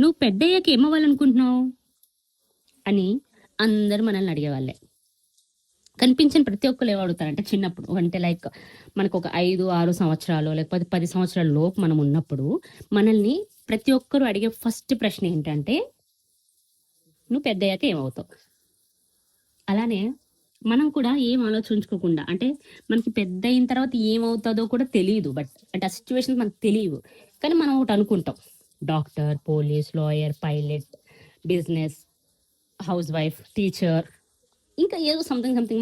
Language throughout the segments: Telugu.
నువ్వు పెద్దయ్యాక ఏమవ్వాలనుకుంటున్నావు అని అందరూ మనల్ని అడిగేవాళ్ళే. కనిపించిన ప్రతి ఒక్కరు ఏమడుగుతారంటే చిన్నప్పుడు అంటే లైక్ మనకు ఒక 5-6 సంవత్సరాలు లేకపోతే 10 సంవత్సరాల లోపు మనం ఉన్నప్పుడు మనల్ని ప్రతి ఒక్కరు అడిగే ఫస్ట్ ప్రశ్న ఏంటంటే నువ్వు పెద్దయ్యాక ఏమవుతావు. అలానే మనం కూడా ఏం ఆలోచించుకోకుండా అంటే మనకి పెద్ద అయిన తర్వాత ఏమవుతుందో కూడా తెలియదు. బట్ అంటే ఆ సిచ్యువేషన్ మనకు తెలియదు, కానీ మనం ఒకటి అనుకుంటాం, doctor, police, lawyer, pilot, business, house wife, teacher, ఇంకా ఏదో సంథింగ్ సంథింగ్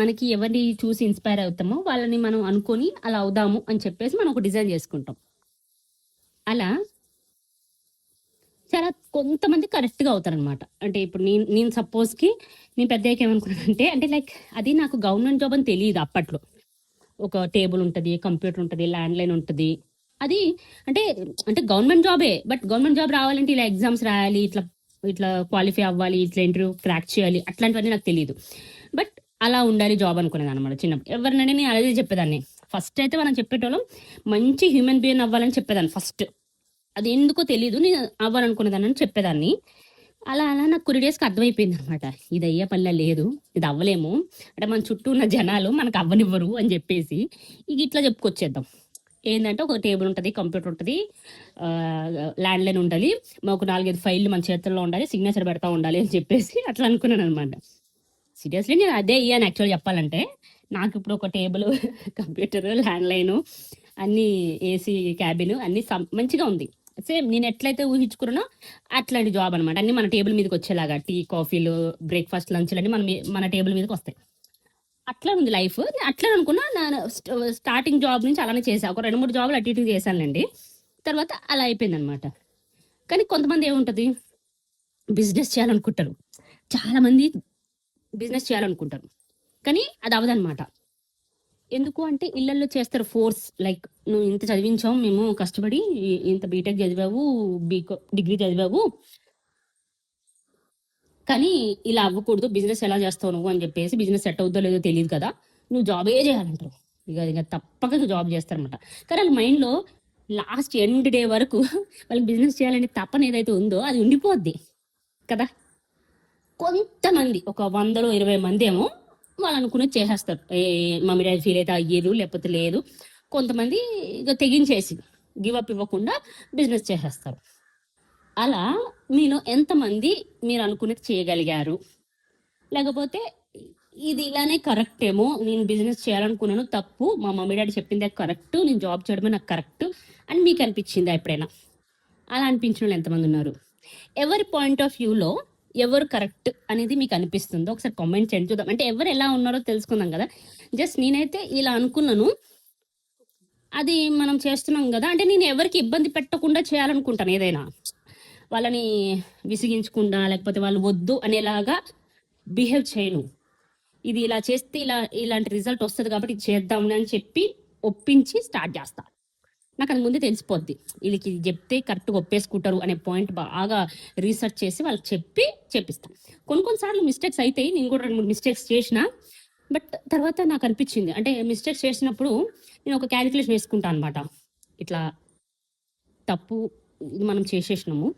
మనకి ఎవరిని చూసి ఇన్స్పైర్ అవుతామో వాళ్ళని మనం అనుకొని అలా అవుదాము అని చెప్పేసి మనం ఒక డిజైన్ చేసుకుంటాం. అలా చాలా కొంతమంది కరెక్ట్గా అవుతారనమాట. అంటే ఇప్పుడు నేను సపోజ్కి నేను పెద్దయ్యాక ఏమనుకున్నానంటే అంటే లైక్ అది నాకు గవర్నమెంట్ జాబ్ అని తెలియదు అప్పట్లో. ఒక టేబుల్ ఉంటుంది, కంప్యూటర్ ఉంటుంది, ల్యాండ్ లైన్ ఉంటుంది. అది అంటే అంటే గవర్నమెంట్ జాబే, బట్ గవర్నమెంట్ జాబ్ రావాలంటే ఇలా ఎగ్జామ్స్ రాయాలి, ఇట్లా ఇట్లా క్వాలిఫై అవ్వాలి, ఇట్లా ఇంటర్వ్యూ క్రాక్ చేయాలి, అట్లాంటివన్నీ నాకు తెలియదు. బట్ అలా ఉండాలి జాబ్ అనుకునేది అనమాట చిన్నప్పుడు. ఎవరినైనా నేను అదే చెప్పేదాన్ని. ఫస్ట్ అయితే మనం చెప్పేటోళ్ళం మంచి హ్యూమన్ బీయింగ్ అవ్వాలని చెప్పేదాన్ని ఫస్ట్. అది ఎందుకో తెలియదు, నేను అవ్వాలనుకునేదాన్ని అని చెప్పేదాన్ని. అలా అలా నాకు కొన్ని డేస్కి అర్థమైపోయింది అనమాట, ఇది అయ్యే పనిలా లేదు, ఇది అవ్వలేము, అంటే మన చుట్టూ ఉన్న జనాలు మనకు అవ్వనివ్వరు అని చెప్పేసి ఇక ఇట్లా చెప్పుకొచ్చేద్దాం. ఏంటంటే ఒక టేబుల్ ఉంటుంది, కంప్యూటర్ ఉంటుంది, ల్యాండ్ లైన్ ఉండాలి, ఒక 4-5 ఫైళ్ళు మన చేతుల్లో ఉండాలి, సిగ్నేచర్ పెడతా ఉండాలి అని చెప్పేసి అట్లా అనుకున్నాను అనమాట. సీరియస్లీ నేను అదే అయ్యాను యాక్చువల్ చెప్పాలంటే. నాకు ఇప్పుడు ఒక టేబుల్, కంప్యూటర్, ల్యాండ్ లైను, అన్ని ఏసీ క్యాబిన్ అన్ని మంచిగా ఉంది. సేమ్ నేను ఎట్లయితే ఊహించుకున్నానో అట్లాంటి జాబ్ అనమాట. అన్ని మన టేబుల్ మీదకి వచ్చేలాగా టీ, కాఫీలు, బ్రేక్ఫాస్ట్, లంచ్లు అన్ని మన టేబుల్ మీదకి వస్తాయి. అట్లా ఉంది లైఫ్. అట్లా అనుకున్నా. నేను స్టార్టింగ్ జాబ్ నుంచి అలానే చేసా, ఒక 2-3 జాబులు అటు ఇటు చేశానండి. తర్వాత అలా అయిపోయింది అనమాట. కానీ కొంతమంది ఏముంటుంది, బిజినెస్ చేయాలనుకుంటారు. చాలా మంది బిజినెస్ చేయాలనుకుంటారు, కానీ అది అవదనమాట. ఎందుకు అంటే ఇళ్లలో చేస్తారు ఫోర్స్, లైక్ నువ్వు ఇంత చదివించావు మేము కష్టపడి, ఇంత బీటెక్ చదివావు, డిగ్రీ చదివావు, కానీ ఇలా అవ్వకూడదు, బిజినెస్ ఎలా చేస్తావు నువ్వు అని చెప్పేసి, బిజినెస్ సెట్ అవుద్దో లేదో తెలియదు కదా, నువ్వు జాబే చేయాలంటారు. ఇక తప్పక జాబ్ చేస్తారనమాట. కానీ వాళ్ళ మైండ్లో లాస్ట్ ఎండ్ డే వరకు వాళ్ళకి బిజినెస్ చేయాలనే తపన ఏదైతే ఉందో అది ఉండిపోద్ది కదా. కొంతమంది ఒక 100-20 మంది ఏమో వాళ్ళు అనుకునేది చేసేస్తారు. మమ్మీ డాడీ ఫీల్ అయితే అయ్యేరు, లేకపోతే లేదు. కొంతమంది ఇక తెగించేసి గివప్ ఇవ్వకుండా బిజినెస్ చేసేస్తారు. అలా మీలో ఎంతమంది మీరు అనుకునేది చేయగలిగారు, లేకపోతే ఇది ఇలానే కరెక్ట్ ఏమో, నేను బిజినెస్ చేయాలనుకున్నాను తప్పు, మా మమ్మీ డాడీ చెప్పిందే కరెక్ట్, నేను జాబ్ చేయడమే నాకు కరెక్ట్ అని మీకు అనిపించిందా ఎప్పుడైనా? అలా అనిపించిన వాళ్ళు ఎంతమంది ఉన్నారు? ఎవరి పాయింట్ ఆఫ్ వ్యూలో ఎవరు కరెక్ట్ అనేది మీకు అనిపిస్తుందో ఒకసారి కామెంట్ చేయండి, చూద్దాం. అంటే ఎవరు ఎలా ఉన్నారో తెలుసుకుందాం కదా. జస్ట్ నేనైతే ఇలా అనుకున్నాను, అది మనం చేస్తున్నాం కదా, అంటే నేను ఎవరికి ఇబ్బంది పెట్టకుండా చేయాలనుకుంటాను ఏదైనా. వాళ్ళని విసిగించకుండా, లేకపోతే వాళ్ళు వద్దు అనేలాగా బిహేవ్ చేయను. ఇది ఇలా చేస్తే ఇలాంటి రిజల్ట్ వస్తుంది కాబట్టి ఇది చేద్దాం అని చెప్పి ఒప్పించి స్టార్ట్ చేస్తా. నాకు అది ముందే తెలిసిపోద్ది, వీళ్ళకి ఇది చెప్తే కరెక్ట్గా ఒప్పేసుకుంటారు అనే పాయింట్ బాగా రీసెర్చ్ చేసి వాళ్ళకి చెప్పిస్తాను. కొన్నిసార్లు మిస్టేక్స్ అయితే, నేను కూడా 2-3 మిస్టేక్స్ చేసిన. బట్ తర్వాత నాకు అనిపించింది, అంటే మిస్టేక్స్ చేసినప్పుడు నేను ఒక క్యాలిక్యులేషన్ వేసుకుంటాను అనమాట. ఇట్లా తప్పు ఇది మనం చేసేసినాము,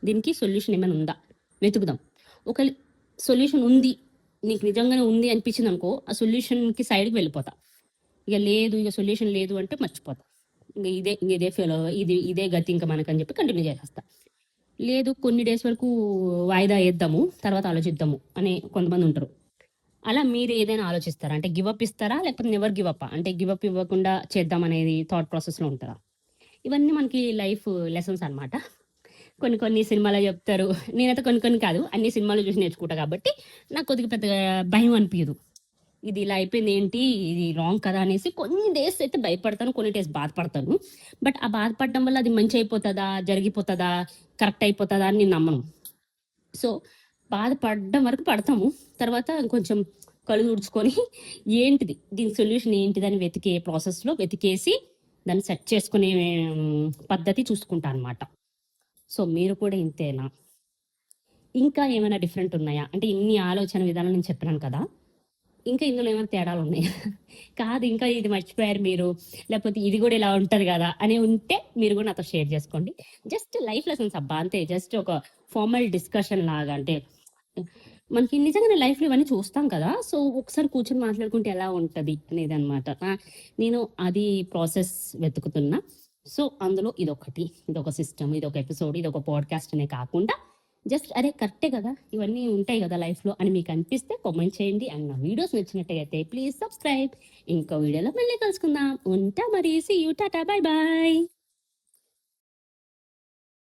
దీనికి సొల్యూషన్ ఏమైనా ఉందా వెతుకుదాం. ఒక సొల్యూషన్ ఉంది, నీకు నిజంగానే ఉంది అనిపించింది అనుకో, ఆ సొల్యూషన్కి సైడ్కి వెళ్ళిపోతా. ఇక లేదు, ఇక సొల్యూషన్ లేదు అంటే మర్చిపోతా. ఇదే ఫెయిల్, ఇదే గతి ఇంకా మనకని చెప్పి కంటిన్యూ చేసేస్తా. లేదు, కొన్ని డేస్ వరకు వాయిదా వేద్దాము, తర్వాత ఆలోచిద్దాము అని కొంతమంది ఉంటారు. అలా మీరు ఏదైనా ఆలోచిస్తారా? అంటే గివప్ ఇస్తారా, లేకపోతే నెవర్ గివ్ అప్? అంటే గివప్ ఇవ్వకుండా చేద్దాం అనేది థాట్ ప్రాసెస్లో ఉంటారా? ఇవన్నీ మనకి లైఫ్ లెసన్స్ అనమాట. కొన్ని సినిమాలో చెప్తారు, నేనైతే కొన్ని కాదు అన్ని సినిమాలు చూసి నేర్చుకుంటా కాబట్టి నాకు కొద్దిగా పెద్దగా భయం అనిపించదు. ఇది ఇలా అయిపోయింది ఏంటి, ఇది రాంగ్ కదా అనేసి కొన్ని డేస్ అయితే భయపడతాను, కొన్ని డేస్ బాధపడతాను. బట్ ఆ బాధపడడం వల్ల అది మంచి అయిపోతుందా, జరిగిపోతుందా, కరెక్ట్ అయిపోతుందా అని నేను నమ్మను. సో బాధపడడం వరకు పడతాము, తర్వాత కొంచెం కళ్ళు తుడుచుకొని ఏంటిది దీని సొల్యూషన్ ఏంటిది అని వెతికే ప్రాసెస్లో వెతికేసి దాన్ని సెట్ చేసుకునే పద్ధతి చూసుకుంటా అనమాట. సో మీరు కూడా ఇంతేనా? ఇంకా ఏమైనా డిఫరెంట్ ఉన్నాయా? అంటే ఇన్ని ఆలోచన విధానం నేను చెప్పినాను కదా, ఇంకా ఇందులో ఏమైనా తేడాలు ఉన్నాయా? కాదు, ఇంకా ఇది మర్చిపోయారు మీరు, లేకపోతే ఇది కూడా ఇలా ఉంటది కదా అని ఉంటే మీరు కూడా నాతో షేర్ చేసుకోండి. జస్ట్ లైఫ్ లెసన్స్ అబ్బా, అంతే. జస్ట్ ఒక ఫార్మల్ డిస్కషన్ లాగా. అంటే మనకి నిజంగానే లైఫ్లో ఇవన్నీ చూస్తాం కదా, సో ఒకసారి కూర్చొని మాట్లాడుకుంటే ఎలా ఉంటది అనేది అనమాట. నేను అది ప్రాసెస్ వెతుకుతున్నా. సో అందులో ఇదొక సిస్టమ్, ఇదొక ఎపిసోడ్, ఇదొక పాడ్కాస్ట్ అనే కాకుండా జస్ట్ అరే కరెక్టే కదా, ఇవన్నీ ఉంటాయి కదా లైఫ్లో అని మీకు అనిపిస్తే కామెంట్ చేయండి. అండ్ నా వీడియోస్ నచ్చినట్టయితే ప్లీజ్ సబ్స్క్రైబ్. ఇంకో వీడియోలో మళ్ళీ కలుసుకుందాం. ఉంటా మరి, see you, tata, bye bye.